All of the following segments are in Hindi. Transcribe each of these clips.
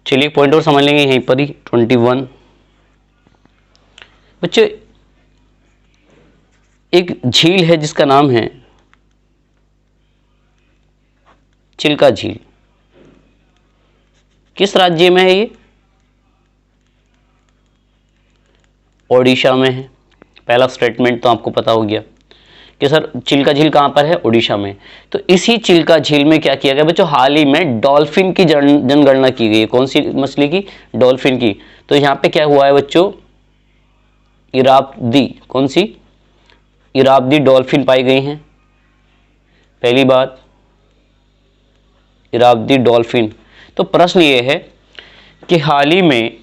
चलिए पॉइंट और समझ लेंगे यहीं पर ही 21। बच्चे एक झील है जिसका नाम है चिल्का झील। किस राज्य में है ये? ओडिशा में है। पहला स्टेटमेंट तो आपको पता हो गया कि सर चिल्का झील कहाँ पर है? ओडिशा में। तो इसी चिल्का झील में क्या किया गया बच्चों? हाल ही में डॉल्फिन की जनगणना की गई है। कौन सी मछली की? डॉल्फिन की। तो यहाँ पे क्या हुआ है बच्चों? इरावदी। कौन सी? इरावदी डॉल्फिन पाई गई हैं। पहली बात इरावदी डॉल्फिन। तो प्रश्न ये है कि हाल ही में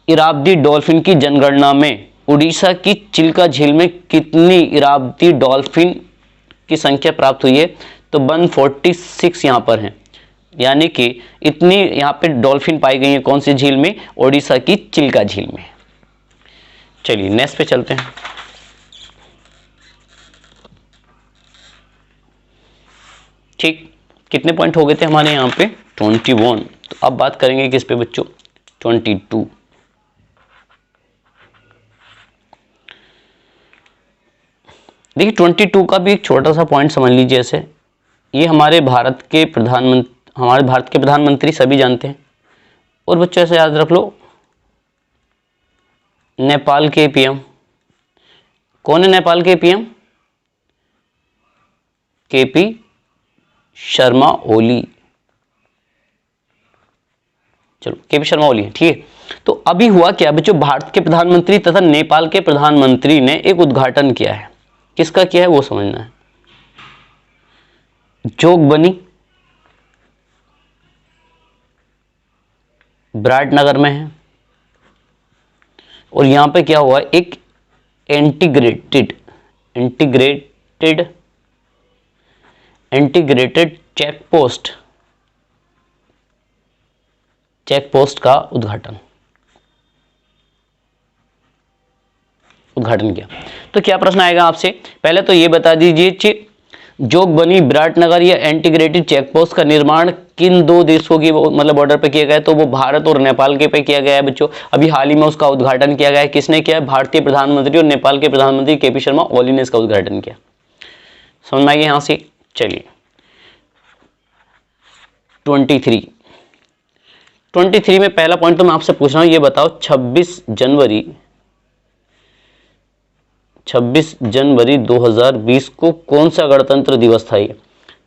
इरावदी डॉल्फिन की जनगणना में उड़ीसा की चिल्का झील में कितनी इरावदी डॉल्फिन की संख्या प्राप्त हुई है? तो 146 यहाँ पर है, यानी कि इतनी यहाँ पे डॉल्फिन पाई गई है। कौन सी झील में? ओडिशा की चिल्का झील में। चलिए नेक्स्ट पे चलते हैं। ठीक, कितने पॉइंट हो गए थे हमारे यहाँ पे? 21। तो अब बात करेंगे किस पे बच्चों? 22। देखिए 22 का भी एक छोटा सा पॉइंट समझ लीजिए। ऐसे ये हमारे भारत के प्रधानमंत्री सभी जानते हैं। और बच्चों ऐसे याद रख लो, नेपाल के पीएम कौन है? नेपाल के पीएम केपी शर्मा ओली। चलो केपी शर्मा ओली है, ठीक है। तो अभी हुआ क्या बच्चों? भारत के प्रधानमंत्री तथा नेपाल के प्रधानमंत्री ने एक उद्घाटन किया है। किसका किया है वो समझना है। जोगबनी विराटनगर में है। और यहां पे क्या हुआ? एक इंटीग्रेटेड चेक पोस्ट का उद्घाटन किया। तो क्या प्रश्न आएगा आपसे? पहले तो ये बता दीजिए जोगबनी विराटनगर या इंटीग्रेटेड चेक पोस्ट का निर्माण किन दो देशों की मतलब बॉर्डर पे किया गया है? तो वो भारत और नेपाल के पे किया गया है बच्चों। अभी हाल ही में उसका उद्घाटन किया गया है। किसने किया है? भारतीय प्रधानमंत्री और नेपाल के प्रधानमंत्री केपी शर्मा ओली ने इसका उद्घाटन किया। समझ में आइए यहां से। चलिए 23 में पहला पॉइंट तो मैं आपसे पूछ रहा हूं, ये बताओ 26 जनवरी 2020 को कौन सा गणतंत्र दिवस था ये?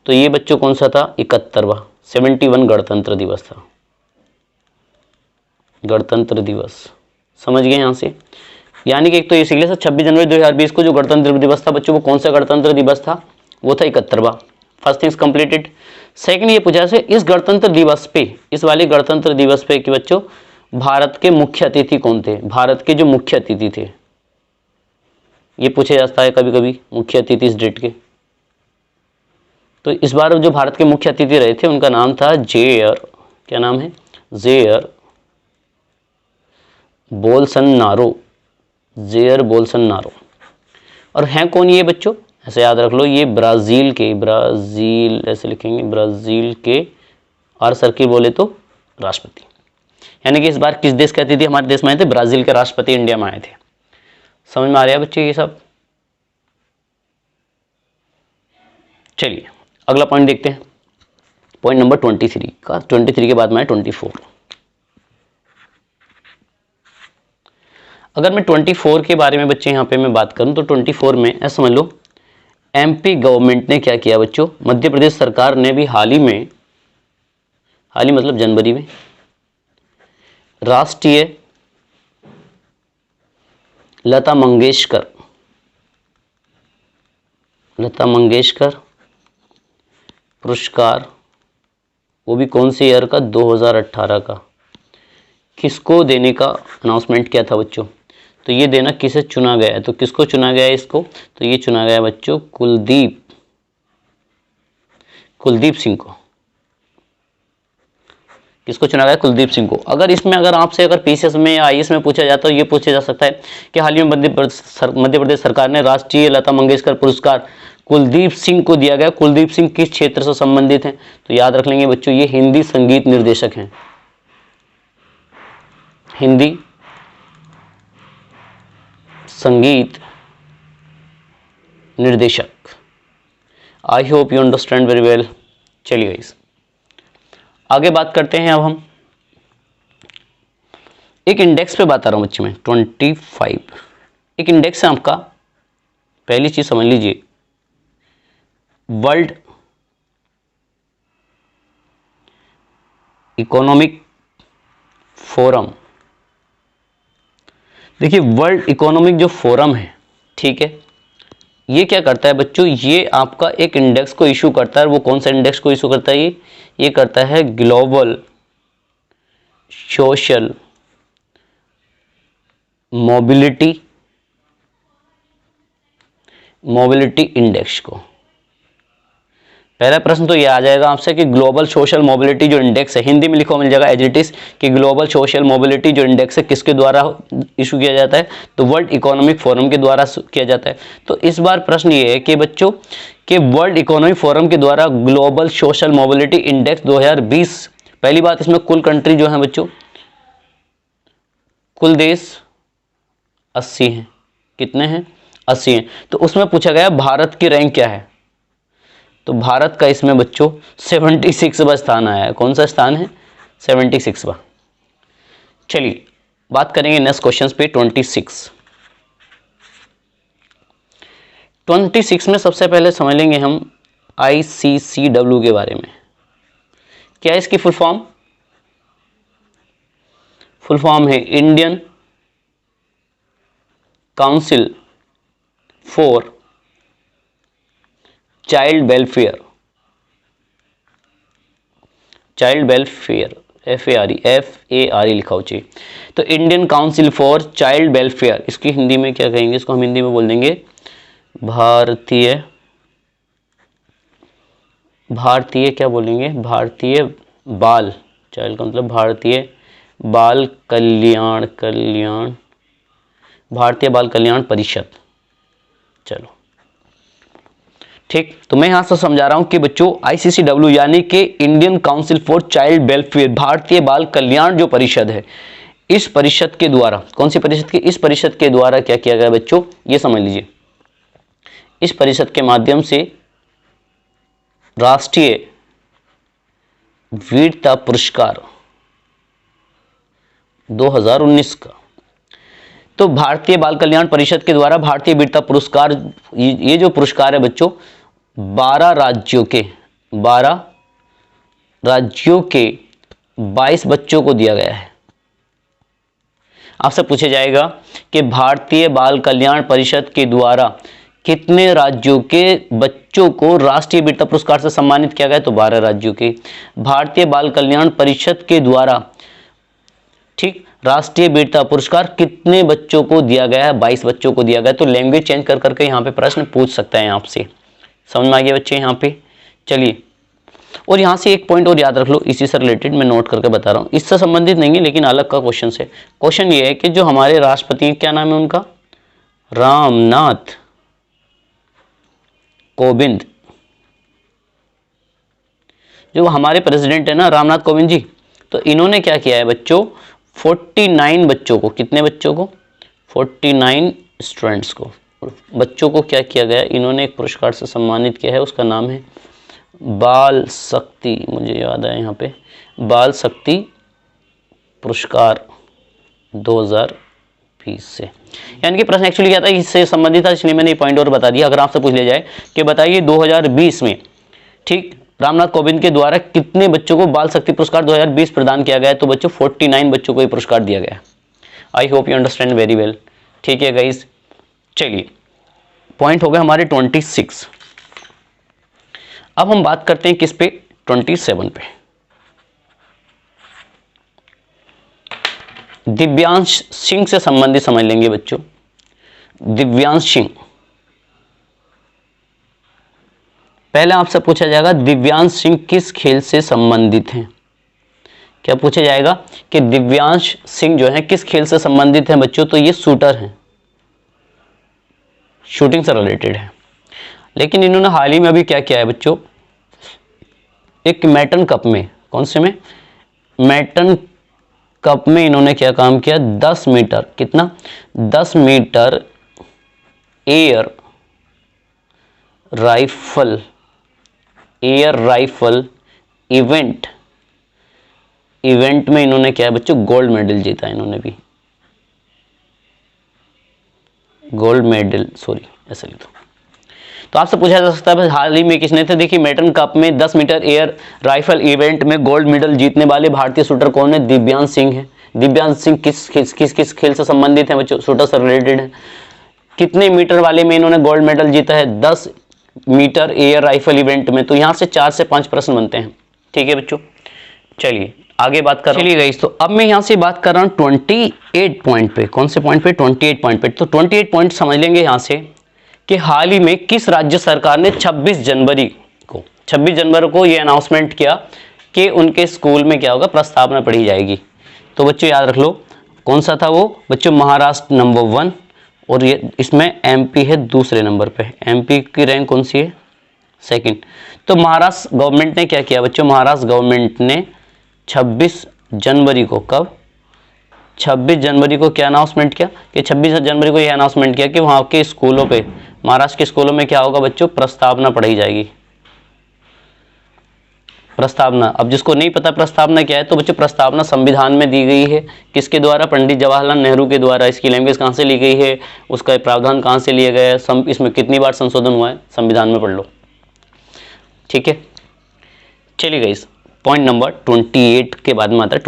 तो ये बच्चों कौन सा था? 71वां 71 गणतंत्र दिवस था। गणतंत्र दिवस समझ गए यहां से। यानी कि एक तो इसीलिए सर 26 जनवरी 2020 को जो गणतंत्र दिवस था बच्चों, वो कौन सा गणतंत्र दिवस था? वो था 71वां। First things completed. सेकंड ये पूछा से इस गणतंत्र दिवस पे, इस वाले गणतंत्र दिवस पे कि बच्चों भारत के मुख्य अतिथि कौन थे? भारत के जो मुख्य अतिथि थे, ये पूछा जाता है कभी कभी मुख्य अतिथि इस डेट के। तो इस बार जो भारत के मुख्य अतिथि रहे थे उनका नाम था जेयर, क्या नाम है? Jair Bolsonaro. और हैं कौन ये बच्चों? ऐसे याद रख लो, ये ब्राजील ऐसे लिखेंगे, ब्राजील के आर सर्किल बोले तो राष्ट्रपति। यानी कि इस बार किस देश के अतिथि हमारे देश में आए थे? ब्राजील के राष्ट्रपति इंडिया में आए थे। समझ में आ रहा है बच्चे ये सब? चलिए अगला पॉइंट देखते हैं। पॉइंट नंबर 23 का, 23 के बाद में 24। अगर मैं 24 के बारे में बच्चे यहाँ पे मैं बात करूँ तो 24 में ऐसा समझ लो, एमपी गवर्नमेंट ने क्या किया बच्चों? मध्य प्रदेश सरकार ने भी हाल ही मतलब जनवरी में राष्ट्रीय लता मंगेशकर पुरस्कार, वो भी कौन से ईयर का? 2018 का। किसको देने का अनाउंसमेंट किया था बच्चों? तो ये देना किसे चुना गया है? तो किसको चुना गया है इसको? तो ये चुना गया है बच्चों कुलदीप सिंह को। किसको चुना गया? कुलदीप सिंह को। अगर इसमें अगर आपसे अगर पीसीएस में या आईएएस में पूछा जाता तो ये पूछा जा सकता है कि हाल ही में मध्य प्रदेश सरकार ने राष्ट्रीय लता मंगेशकर पुरस्कार कुलदीप सिंह को दिया गया। कुलदीप सिंह किस क्षेत्र से संबंधित हैं? तो याद रख लेंगे बच्चों, ये हिंदी संगीत निर्देशक हैं, हिंदी संगीत निर्देशक। I hope you understand very well. चलिए गाइस आगे बात करते हैं। अब हम एक इंडेक्स पे बात आ रहा हूं बच्चे में 25। एक इंडेक्स है आपका, पहली चीज समझ लीजिए, वर्ल्ड इकोनॉमिक फोरम। देखिए वर्ल्ड इकोनॉमिक जो फोरम है, ठीक है, ये क्या करता है बच्चों, ये आपका एक इंडेक्स को इशू करता है। वो कौन सा इंडेक्स को इशू करता है? ये करता है ग्लोबल सोशल मोबिलिटी इंडेक्स को। पहला प्रश्न तो ये आ जाएगा आपसे कि ग्लोबल सोशल मोबिलिटी जो इंडेक्स है, हिंदी में लिखो मिल जाएगा एज इट इज कि ग्लोबल सोशल मोबिलिटी जो इंडेक्स है किसके द्वारा इशू किया जाता है? तो वर्ल्ड इकोनॉमिक फोरम के द्वारा किया जाता है। तो इस बार प्रश्न ये है कि बच्चों कि वर्ल्ड इकोनॉमिक फोरम के द्वारा ग्लोबल सोशल मोबिलिटी इंडेक्स 2020, पहली बात इसमें कुल कंट्री जो है बच्चों, कुल देश 80 हैं। कितने हैं? 80 हैं। तो उसमें पूछा गया भारत की रैंक क्या है? तो भारत का इसमें बच्चों 76वां स्थान आया है। कौन सा स्थान है? 76वां। चलिए बात करेंगे नेक्स्ट क्वेश्चन पे 26 में सबसे पहले समझ लेंगे हम ICCW के बारे में। क्या है इसकी फुल फॉर्म? फुल फॉर्म है Indian council for child welfare. Child welfare FARE लिखा हो चाहिए। तो Indian council for child welfare, इसकी हिंदी में क्या कहेंगे? इसको हम हिंदी में बोल देंगे भारतीय क्या बोलेंगे? भारतीय बाल, चाइल्ड का मतलब भारतीय बाल कल्याण भारतीय बाल कल्याण परिषद। चलो ठीक, तो मैं यहां से समझा रहा हूं कि बच्चों ICCW यानी कि Indian council for child welfare, भारतीय बाल कल्याण जो परिषद है, इस परिषद के द्वारा, कौन सी परिषद की? इस परिषद के द्वारा क्या किया गया बच्चों, ये समझ लीजिए। इस परिषद के माध्यम से राष्ट्रीय वीरता पुरस्कार 2019 का, तो भारतीय बाल कल्याण परिषद के द्वारा भारतीय वीरता पुरस्कार, ये जो पुरस्कार है बच्चों 12 राज्यों के 22 बच्चों को दिया गया है। आपसे पूछा जाएगा कि भारतीय बाल कल्याण परिषद के द्वारा कितने राज्यों के बच्चों को राष्ट्रीय वीरता पुरस्कार से सम्मानित किया गया? तो 12 राज्यों के। भारतीय बाल कल्याण परिषद के द्वारा ठीक राष्ट्रीय वीरता पुरस्कार कितने बच्चों को दिया गया है? 22 बच्चों को दिया गया। तो लैंग्वेज चेंज कर करके यहाँ पे प्रश्न पूछ सकता है आपसे। समझ में आ गया बच्चे यहाँ पे? चलिए, और यहाँ से एक पॉइंट और याद रख लो, इसी से रिलेटेड मैं नोट करके बता रहा हूँ, इससे संबंधित नहीं है लेकिन अलग का क्वेश्चन से। क्वेश्चन ये है कि जो हमारे राष्ट्रपति क्या नाम है उनका? रामनाथ कोविंद। जो हमारे प्रेसिडेंट है ना रामनाथ कोविंद जी, तो इन्होंने क्या किया है बच्चों? 49 बच्चों को, कितने बच्चों को? 49 स्टूडेंट्स को, बच्चों को क्या किया गया? इन्होंने एक पुरस्कार से सम्मानित किया है, उसका नाम है बाल शक्ति, मुझे याद है यहाँ पे, बाल शक्ति पुरस्कार 2020 से। यानी कि प्रश्न एक्चुअली क्या था, इससे संबंधित था, इसलिए मैंने ये पॉइंट और बता दिया। अगर आपसे पूछ लिया जाए कि बताइए 2020 में ठीक रामनाथ कोविंद के द्वारा कितने बच्चों को बाल शक्ति पुरस्कार 2020 प्रदान किया गया है? तो बच्चों 49 बच्चों को ये पुरस्कार दिया गया। I hope you understand very well. ठीक है गाइस, चलिए पॉइंट हो गए हमारे 26। अब हम बात करते हैं किस पे? 27 पे। दिव्यांश सिंह से संबंधित समझ लेंगे बच्चों। दिव्यांश सिंह, पहले आपसे पूछा जाएगा दिव्यांश सिंह किस खेल से संबंधित हैं? क्या पूछा जाएगा कि दिव्यांश सिंह जो है किस खेल से संबंधित हैं बच्चों? तो ये शूटर हैं, शूटिंग से रिलेटेड है। लेकिन इन्होंने हाल ही में अभी क्या किया है बच्चों, एक मैटन कप में, कौन से में, मैटन कप में इन्होंने क्या काम किया, 10 मीटर, कितना, 10 मीटर एयर राइफल इवेंट में इन्होंने क्या है बच्चों, गोल्ड मेडल जीता है। इन्होंने भी गोल्ड मेडल, सॉरी ऐसे लिखो। तो आपसे पूछा जा सकता है हाल ही में किसने थे, देखिए मैटन कप में 10 मीटर एयर राइफल इवेंट में गोल्ड मेडल जीतने वाले भारतीय शूटर कौन है, दिव्यांश सिंह है। दिव्यांश सिंह किस खेल से संबंधित है बच्चों, शूटर से रिलेटेड है। कितने मीटर वाले में इन्होंने गोल्ड मेडल जीता है, 10 मीटर एयर राइफल इवेंट में। तो यहां से 4 से 5 प्रश्न बनते हैं, ठीक है बच्चों। चलिए आगे बात कर, चलिए गाइस, तो अब मैं यहां से बात कर रहा हूं 28 पॉइंट पे, कौन से पॉइंट पे, 28 पॉइंट पे। तो 28 पॉइंट समझ लेंगे यहां से कि हाल ही में किस राज्य सरकार ने 26 जनवरी को यह अनाउंसमेंट किया कि उनके स्कूल में क्या होगा, प्रस्तावना पढ़ी जाएगी। तो बच्चों याद रख लो कौन सा था वो बच्चों, महाराष्ट्र नंबर 1, और ये इसमें एमपी है दूसरे नंबर पे। एमपी की रैंक कौन सी है, सेकंड। तो महाराष्ट्र गवर्नमेंट ने क्या किया बच्चों, महाराष्ट्र गवर्नमेंट ने 26 जनवरी को, कब, 26 जनवरी को क्या अनाउंसमेंट किया कि 26 जनवरी को यह अनाउंसमेंट किया कि वहां के स्कूलों पे, महाराष्ट्र के स्कूलों में क्या होगा बच्चों, प्रस्तावना पढ़ाई जाएगी। प्रस्तावना, अब जिसको नहीं पता प्रस्तावना क्या है, तो बच्चों प्रस्तावना संविधान में दी गई है, किसके द्वारा, पंडित जवाहरलाल नेहरू के द्वारा। इसकी लैंग्वेज कहाँ से ली गई है, उसका प्रावधान कहाँ से लिया गया है, इसमें कितनी बार संशोधन हुआ है, संविधान में पढ़ लो, ठीक है। चलिए गाइस, पॉइंट नंबर 28 के बाद में आता है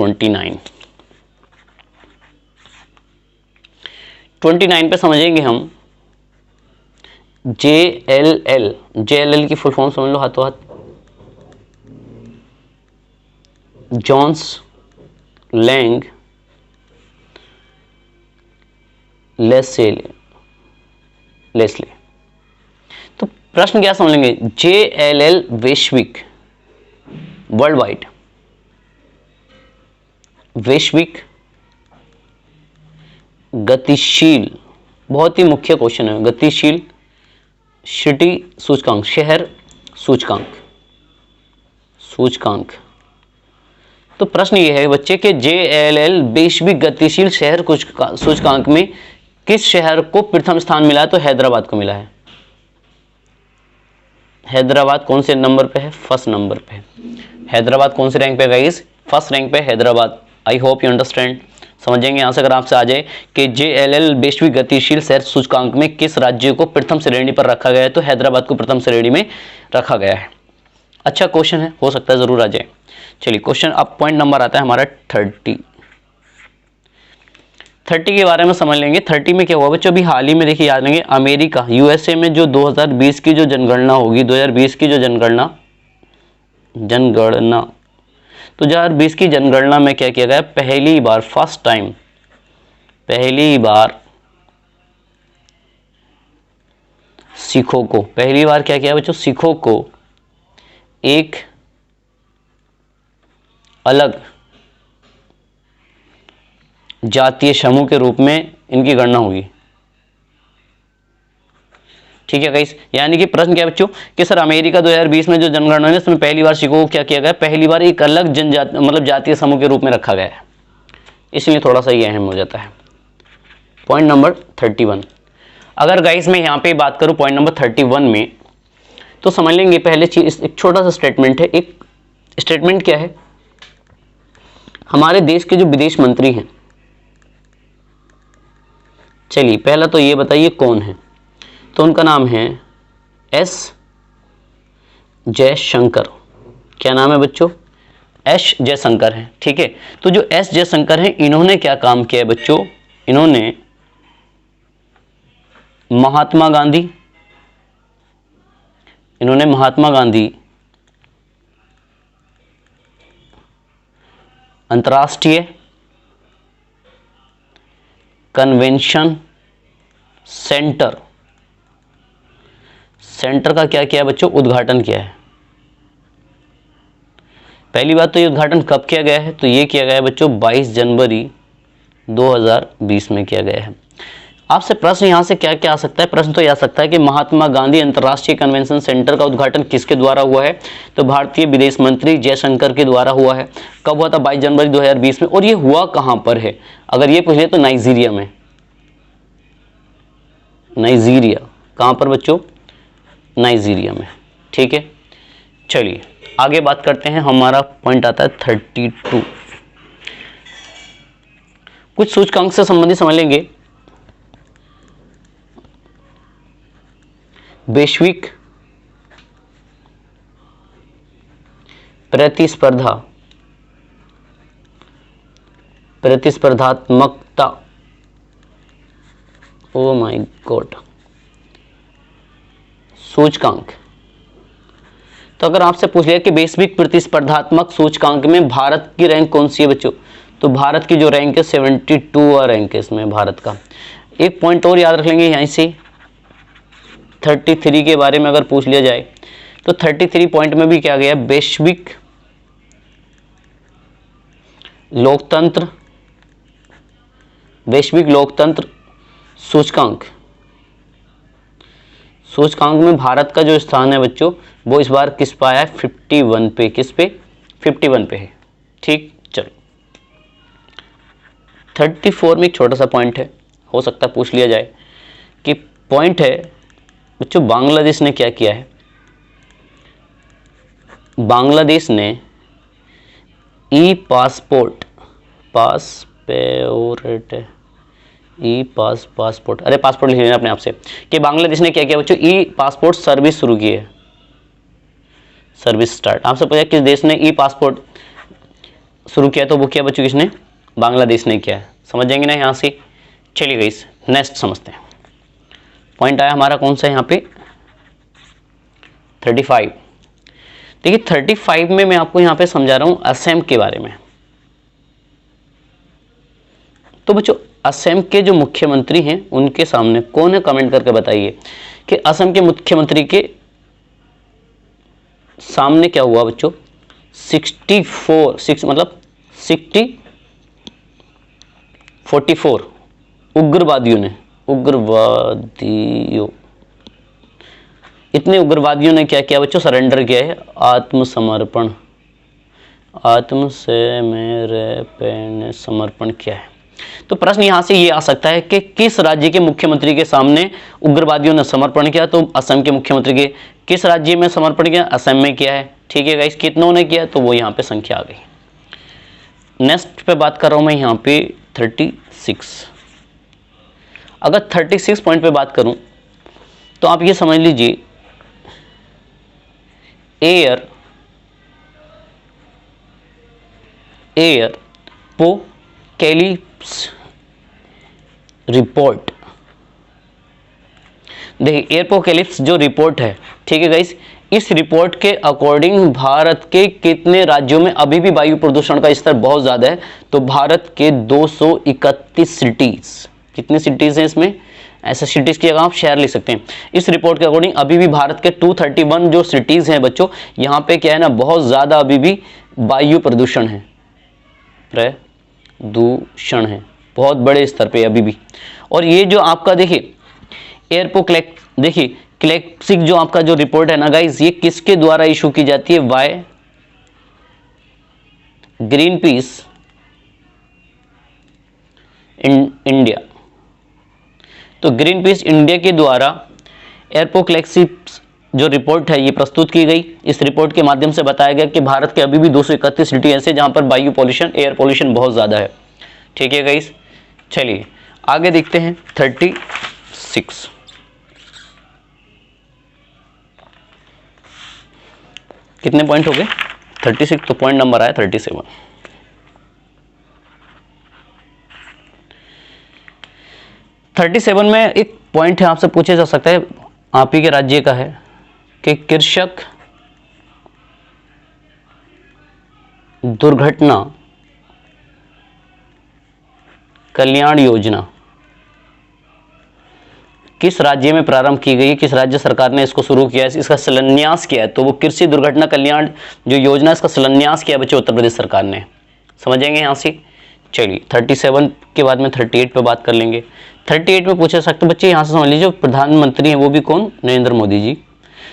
29 पे समझेंगे हम JLL की फुल फॉर्म समझ लो हाथों हाथ, जॉन्स लैंग लेस्ले। तो प्रश्न क्या समझेंगे, JLL वैश्विक, वर्ल्ड वाइड, वैश्विक गतिशील, बहुत ही मुख्य क्वेश्चन है, गतिशील सिटी सूचकांक, शहर सूचकांक। तो प्रश्न ये है बच्चे कि JLL वैश्विक गतिशील शहर सूचकांक में किस शहर को प्रथम स्थान मिला है, तो हैदराबाद को मिला है। हैदराबाद कौन से नंबर पे है, फर्स्ट नंबर पे। हैदराबाद कौन से रैंक पे गाइस, फर्स्ट रैंक पे Hyderabad. I hope you understand. समझेंगे यहां से अगर आपसे आ जाए कि JLL वैश्विक गतिशील शहर सूचकांक में किस राज्य को प्रथम श्रेणी पर रखा गया है, तो हैदराबाद को प्रथम श्रेणी में रखा गया है। अच्छा क्वेश्चन है, हो सकता है जरूर आ जाए। चलिए क्वेश्चन, अब पॉइंट नंबर आता है हमारा 30 के बारे में समझ लेंगे। 30 में क्या हुआ बच्चों, अभी हाल ही में देखिए याद लेंगे, अमेरिका USA में जो 2020 की जो जनगणना होगी, 2020 की जो जनगणना तो 2020 की जनगणना में क्या किया गया, पहली बार, फर्स्ट टाइम, पहली बार सिखों को, पहली बार क्या किया बच्चों, सिखों को एक अलग जातीय समूह के रूप में इनकी गणना होगी, ठीक है गाइस। यानी कि प्रश्न क्या है बच्चों कि सर अमेरिका 2020 में जो जनगणना है उसमें पहली बार सिखों को क्या किया गया, पहली बार एक अलग जनजाति मतलब जातीय समूह के रूप में रखा गया है, इसलिए थोड़ा सा ये अहम हो जाता है। पॉइंट नंबर 31, अगर गाइस मैं यहाँ पे बात करूँ पॉइंट नंबर 31 में, तो समझ लेंगे पहले चीज, एक छोटा सा स्टेटमेंट है। एक स्टेटमेंट क्या है, हमारे देश के जो विदेश मंत्री हैं, चलिए पहला तो ये बताइए कौन है, तो उनका नाम है S जयशंकर। क्या नाम है बच्चों, S जयशंकर है, ठीक है। तो जो S जयशंकर हैं, इन्होंने क्या काम किया है बच्चों, इन्होंने महात्मा गांधी अंतर्राष्ट्रीय कन्वेंशन सेंटर का क्या किया है बच्चों, उद्घाटन किया है। पहली बात तो ये उद्घाटन कब किया गया है, तो ये किया गया है बच्चों 22 जनवरी 2020 में किया गया है। आपसे प्रश्न यहाँ से क्या क्या आ सकता है? प्रश्न तो यह आ सकता है कि महात्मा गांधी अंतर्राष्ट्रीय कन्वेंशन सेंटर का उद्घाटन किसके द्वारा हुआ है? तो भारतीय विदेश मंत्री जयशंकर के द्वारा हुआ है। कब हुआ था? 22 जनवरी 2020 में। और ये हुआ कहाँ पर है? अगर ये पूछ ले तो नाइजीरिया में। नाइजीरिया कहाँ पर बच्चों? नाइजीरिया में। ठीक है, चलिए आगे बात करते हैं। हमारा पॉइंट आता है 32। कुछ सूचकांक से संबंधित समझ लेंगे। वैश्विक प्रतिस्पर्धात्मकता, ओ माय गॉड, सूचकांक। तो अगर आपसे पूछ लिया कि वैश्विक प्रतिस्पर्धात्मक सूचकांक में भारत की रैंक कौन सी है बच्चों, तो भारत की जो रैंक है 72 रैंक है इसमें भारत का। एक पॉइंट और याद रख लेंगे यहीं से, 33 के बारे में अगर पूछ लिया जाए तो 33 पॉइंट में भी क्या गया? वैश्विक लोकतंत्र सूचकांक में भारत का जो स्थान है बच्चों वो इस बार किस पे आया है? 51 पे। किस पे? 51 पे है। ठीक, चलो 34 में एक छोटा सा पॉइंट है, हो सकता है पूछ लिया जाए कि पॉइंट है बच्चों बांग्लादेश ने क्या किया है? बांग्लादेश ने ई पासपोर्ट, अरे पासपोर्ट लिख लेना अपने आप से, कि बांग्लादेश ने क्या किया बच्चों? ई पासपोर्ट सर्विस शुरू की है, सर्विस स्टार्ट। आपसे पूछा किस देश ने ई पासपोर्ट शुरू किया, तो वो किया बच्चों किसने? बांग्लादेश ने किया है। समझ जाएंगे ना यहाँ से। चलिए गाइस नेक्स्ट समझते हैं। पॉइंट आया हमारा कौन सा यहाँ पे? 35। देखिए 35 में मैं आपको यहाँ पे समझा रहा हूँ असम के बारे में। तो बच्चों असम के जो मुख्यमंत्री हैं उनके सामने कौन है? कमेंट करके बताइए कि असम के मुख्यमंत्री के सामने क्या हुआ बच्चों? 44 इतने उग्रवादियों ने क्या किया बच्चों? सरेंडर किया है, आत्मसमर्पण किया है। तो प्रश्न यहां से ये आ सकता है कि किस राज्य के मुख्यमंत्री के सामने उग्रवादियों ने समर्पण किया? तो असम के मुख्यमंत्री के। किस राज्य में समर्पण किया? असम में किया है। ठीक है गाइस, कितनों ने किया? तो वो यहाँ पे संख्या आ गई। नेक्स्ट पे बात कर रहा हूं मैं यहाँ पे 36। अगर 36 पॉइंट पे बात करूं तो आप ये समझ लीजिए एयरपोकैलिप्स रिपोर्ट। देखिए एयरपोकैलिप्स जो रिपोर्ट है, ठीक है गाइस, इस रिपोर्ट के अकॉर्डिंग भारत के कितने राज्यों में अभी भी वायु प्रदूषण का स्तर बहुत ज्यादा है? तो भारत के 231 सिटीज। कितनी सिटीज हैं इसमें? ऐसे सिटीज की जगह आप शहर लिख सकते हैं। इस रिपोर्ट के अकॉर्डिंग अभी भी भारत के 231 जो सिटीज हैं बच्चों, यहाँ पे क्या है ना, बहुत ज्यादा अभी भी वायु प्रदूषण है, प्रदूषण है बहुत बड़े स्तर पे अभी भी। और ये जो आपका देखिए क्लेक्सिक जो आपका जो रिपोर्ट है ना गाइस, ये किसके द्वारा इशू की जाती है? Why Greenpeace India. तो ग्रीन पीस इंडिया के द्वारा एयरपोक्लेक्सिप्स जो रिपोर्ट है ये प्रस्तुत की गई। इस रिपोर्ट के माध्यम से बताया गया कि भारत के अभी भी 231 सिटी ऐसे जहां पर वायु पॉल्यूशन, एयर पॉल्यूशन बहुत ज्यादा है। ठीक है गाइस, चलिए आगे देखते हैं 36। कितने पॉइंट हो गए? 36। तो पॉइंट नंबर आया 37। में एक पॉइंट है, आपसे पूछा जा सकता है, आप ही के राज्य का है, कि कृषक दुर्घटना कल्याण योजना किस राज्य में प्रारंभ की गई? किस राज्य सरकार ने इसको शुरू किया है, इसका शिलान्यास किया है? तो वो कृषि दुर्घटना कल्याण जो योजना, इसका शिलान्यास किया बच्चों उत्तर प्रदेश सरकार ने। समझेंगे यहां से। चलिए 37 के बाद में 38 पे बात कर लेंगे। 38 में पूछा सकते बच्चे, यहाँ से समझ लीजिए प्रधानमंत्री हैं वो भी कौन, नरेंद्र मोदी जी।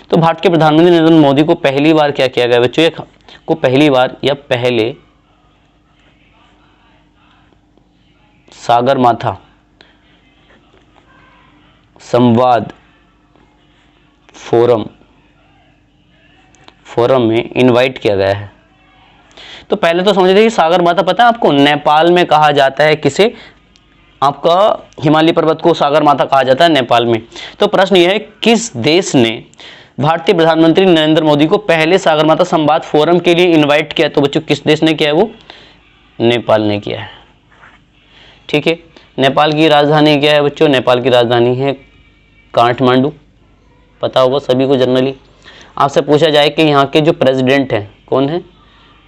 तो भारत के प्रधानमंत्री नरेंद्र मोदी को पहली बार क्या किया गया बच्चों, को पहली बार या पहले सागरमाथा संवाद फोरम में इनवाइट किया गया है। तो पहले तो समझ लीजिए सागरमाथा पता है आपको, नेपाल में कहा जाता है किसे, आपका हिमालय पर्वत को सागरमाथा कहा जाता है नेपाल में। तो प्रश्न यह है किस देश ने भारतीय प्रधानमंत्री नरेंद्र मोदी को पहले सागरमाथा संवाद फोरम के लिए इनवाइट किया? तो बच्चों किस देश ने किया है? वो नेपाल ने किया है। ठीक है, नेपाल की राजधानी क्या है बच्चों? नेपाल की राजधानी है काठमांडू, पता होगा सभी को जनरली। आपसे पूछा जाए कि यहाँ के जो प्रेसिडेंट हैं कौन है?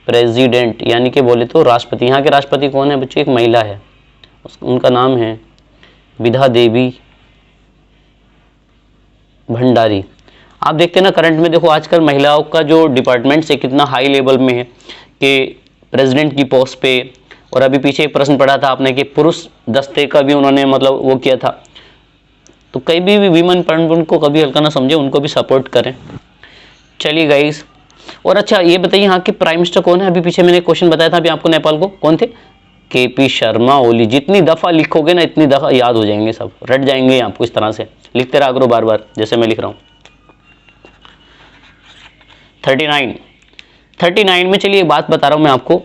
प्रेसिडेंट यानी कि बोले तो राष्ट्रपति। यहाँ के राष्ट्रपति कौन है बच्चों? एक महिला है, उनका नाम है विद्या देवी भंडारी। आप देखते हैं ना करंट में, देखो आजकल महिलाओं का जो डिपार्टमेंट से कितना हाई लेवल में है कि प्रेसिडेंट की पोस्ट पे। और अभी पीछे एक प्रश्न पढ़ा था आपने कि पुरुष दस्ते का भी उन्होंने मतलब वो किया था। तो कई भी वीमेन एम्पावरमेंट को कभी हल्का ना समझे, उनको भी सपोर्ट करें। चलिए गाइस, और अच्छा ये बताइए यहाँ के प्राइम मिनिस्टर कौन है? अभी पीछे मैंने क्वेश्चन बताया था अभी आपको नेपाल को, कौन थे? केपी शर्मा ओली। जितनी दफ़ा लिखोगे ना इतनी दफ़ा याद हो जाएंगे, सब रट जाएंगे आपको। इस तरह से लिखते रहा करो बार बार, जैसे मैं लिख रहा हूँ। 39 में चलिए एक बात बता रहा हूँ मैं आपको,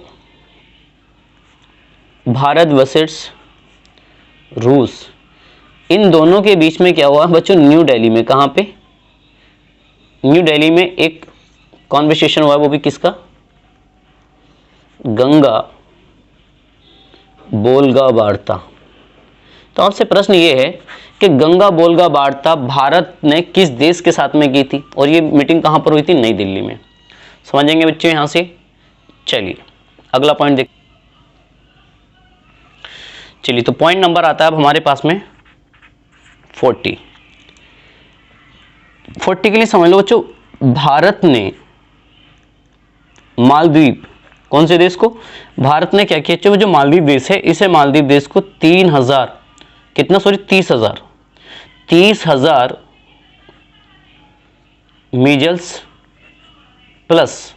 भारत वर्सेस रूस, इन दोनों के बीच में क्या हुआ बच्चों? न्यू दिल्ली में। कहाँ पे? न्यू दिल्ली में एक कॉन्वर्सेशन हुआ, वो भी किसका? गंगा बोलगा वार्ता। तो आपसे प्रश्न ये है कि गंगा बोलगा वार्ता भारत ने किस देश के साथ में की थी? और ये मीटिंग कहाँ पर हुई थी? नई दिल्ली में। समझेंगे बच्चों यहाँ से। चलिए अगला पॉइंट देख। चलिए तो पॉइंट नंबर आता है अब हमारे पास में 40 के लिए समझ लो बच्चों, भारत ने मालदीव, कौन से देश को? भारत ने क्या किया? जो मालदीव देश है, इसे मालदीव देश को 30,000 30,000 मीजल्स प्लस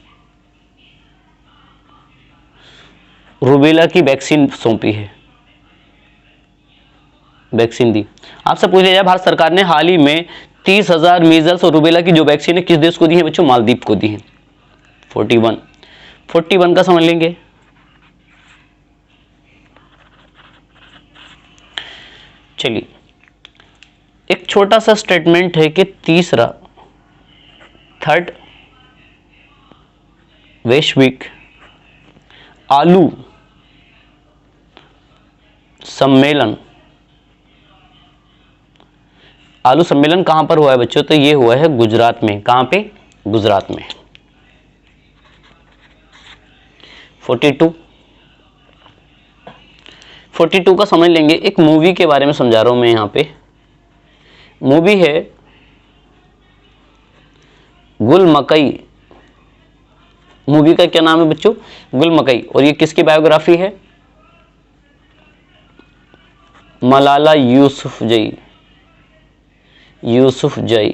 रूबेला की वैक्सीन सौंपी है, वैक्सीन दी। आपसे पूछा जाए भारत सरकार ने हाल ही में 30,000 मीजल्स और रूबेला की जो वैक्सीन है किस देश को दी है बच्चों? मालदीव को दी है। 41 का समझ लेंगे। चलिए एक छोटा सा स्टेटमेंट है कि थर्ड वैश्विक आलू सम्मेलन, आलू सम्मेलन कहां पर हुआ है बच्चों? तो ये हुआ है गुजरात में। कहां पे? गुजरात में। 42 का समझ लेंगे। एक मूवी के बारे में समझा रहा हूं मैं यहाँ पे। मूवी है गुल मकई। मूवी का क्या नाम है बच्चों? गुल मकई। और ये किसकी बायोग्राफी है? मलाला यूसुफजई।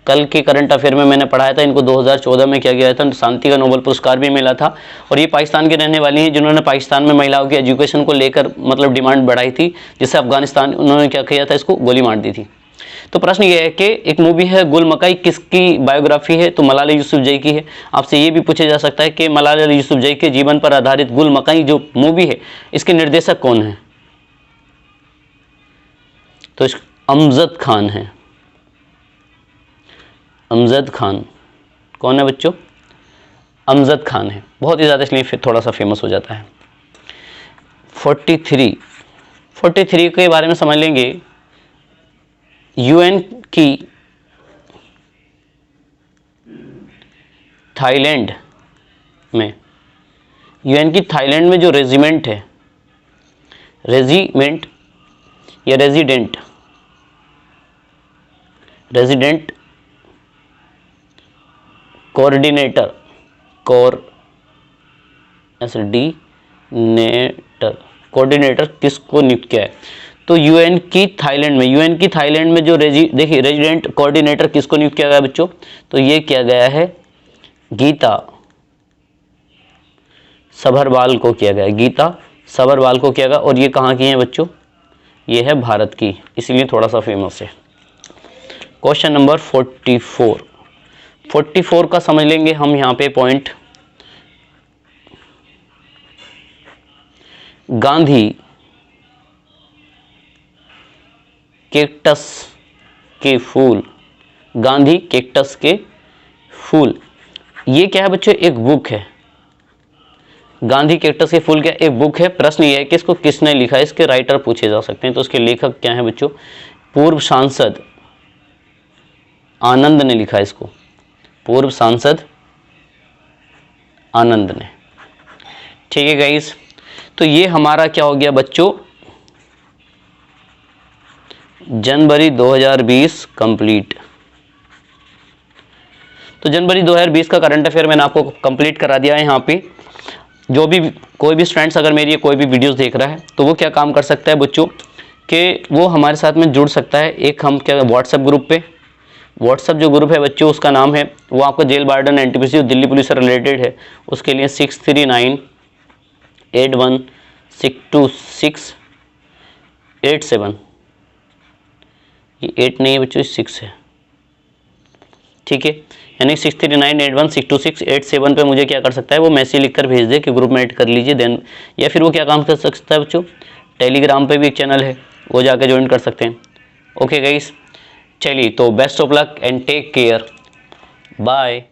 कल के करंट अफेयर में मैंने पढ़ाया था, इनको 2014 में क्या गया था, शांति का नोबेल पुरस्कार भी मिला था। और ये पाकिस्तान की रहने वाली हैं, जिन्होंने पाकिस्तान में महिलाओं की एजुकेशन को लेकर मतलब डिमांड बढ़ाई थी, जिससे अफगानिस्तान उन्होंने क्या किया था, इसको गोली मार दी थी। तो प्रश्न ये है कि एक मूवी है गुल मकई, किसकी बायोग्राफी है? तो मलाला यूसुफजई की है। आपसे ये भी पूछा जा सकता है कि मलाला यूसुफजई के जीवन पर आधारित गुल मकई जो मूवी है, इसके निर्देशक कौन है? तो अमजद खान है। अमजद खान कौन है बच्चों? अमजद खान है। बहुत ही ज़्यादा इसलिए फिर थोड़ा सा फेमस हो जाता है। 43 के बारे में समझ लेंगे। यूएन की थाईलैंड में जो रेजिमेंट है, रेजिडेंट कोऑर्डिनेटर, कोऑर्डिनेटर किसको नियुक्त किया है? तो यूएन की थाईलैंड में जो देखिए रेजिडेंट कोऑर्डिनेटर किसको नियुक्त किया गया बच्चों? तो ये किया गया है गीता सबरवाल को किया गया, गीता सबरवाल को किया गया। और ये कहाँ की है बच्चों? ये है भारत की, इसलिए थोड़ा सा फेमस है। क्वेश्चन नंबर 44 का समझ लेंगे हम यहाँ पे पॉइंट। गांधी कैक्टस के फूल, गांधी कैक्टस के फूल, ये क्या है बच्चों? एक बुक है। गांधी कैक्टस के फूल क्या एक बुक है? प्रश्न ये है कि इसको किसने लिखा है, इसके राइटर पूछे जा सकते हैं। तो इसके लेखक क्या है बच्चों? पूर्व सांसद आनंद ने लिखा है इसको, पूर्व सांसद आनंद ने। ठीक है गाइस, तो ये हमारा क्या हो गया बच्चों? जनवरी 2020 कंप्लीट। तो जनवरी 2020 का करंट अफेयर मैंने आपको कंप्लीट करा दिया है। यहाँ पे जो भी कोई भी स्टूडेंट्स अगर मेरी कोई भी वीडियोस देख रहा है तो वो क्या काम कर सकता है बच्चों कि वो हमारे साथ में जुड़ सकता है। एक हम क्या व्हाट्सएप ग्रुप पे, व्हाट्सएप जो ग्रुप है बच्चों उसका नाम है, वो आपका jail warden NTPC Delhi police से रिलेटेड है, उसके लिए 6398162687। ये 8 नहीं है बच्चों, 6 है। ठीक है, यानी 6398162687 पे मुझे क्या कर सकता है? वो मैसेज लिखकर भेज दे कि ग्रुप में ऐड कर लीजिए। देन या फिर वो क्या काम कर सकता है बच्चों? टेलीग्राम पे भी एक चैनल है, वो जाकर ज्वाइन कर सकते हैं। ओके गाइस, चलिए तो best of luck and take care, bye.